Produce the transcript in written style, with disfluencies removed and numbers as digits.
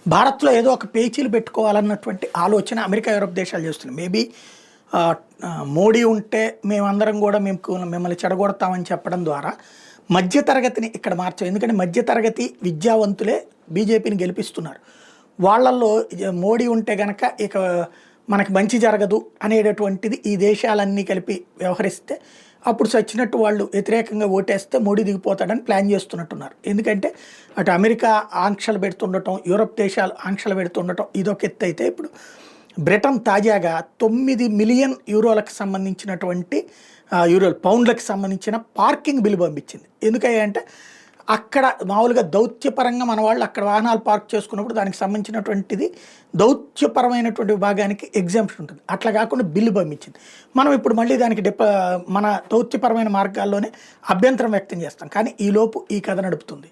భారత్లో ఏదో ఒక పేచీలు పెట్టుకోవాలన్నటువంటి ఆలోచన అమెరికా, యూరోప్ దేశాలు చేస్తున్నాయి. మేబీ మోడీ ఉంటే మేమందరం కూడా మిమ్మల్ని చెడగొడతామని చెప్పడం ద్వారా మధ్యతరగతిని ఇక్కడ మార్చాం. ఎందుకంటే మధ్యతరగతి విద్యావంతులే బీజేపీని గెలిపిస్తున్నారు. వాళ్ళల్లో మోడీ ఉంటే గనక ఇక మనకి మంచి జరగదు అనేటటువంటిది ఈ దేశాలన్నీ కలిపి వ్యవహరిస్తే అప్పుడు చచ్చినట్టు వాళ్ళు వ్యతిరేకంగా ఓటేస్తే మోడీ దిగిపోతాడని ప్లాన్ చేస్తున్నట్టున్నారు. ఎందుకంటే అటు అమెరికా ఆంక్షలు పెడుతుండటం, యూరప్ దేశాలు ఆంక్షలు పెడుతుండటం ఇదొక ఎత్తు అయితే, ఇప్పుడు బ్రిటన్ తాజాగా 9 మిలియన్ యూరోలకు సంబంధించినటువంటి పౌండ్లకు సంబంధించిన పార్కింగ్ బిల్లు పంపించింది. ఎందుకంటే అక్కడ మామూలుగా దౌత్యపరంగా మన వాళ్ళు అక్కడ వాహనాలు పార్క్ చేసుకున్నప్పుడు దానికి సంబంధించినటువంటిది దౌత్యపరమైనటువంటి విభాగానికి ఎగ్జామ్షన్ ఉంటుంది. అట్లా కాకుండా బిల్లు పంపించింది. మనం ఇప్పుడు మళ్ళీ దానికి మన దౌత్యపరమైన మార్గాల్లోనే అభ్యంతరం వ్యక్తం చేస్తాం. కానీ ఈలోపు ఈ కథ నడుపుతుంది.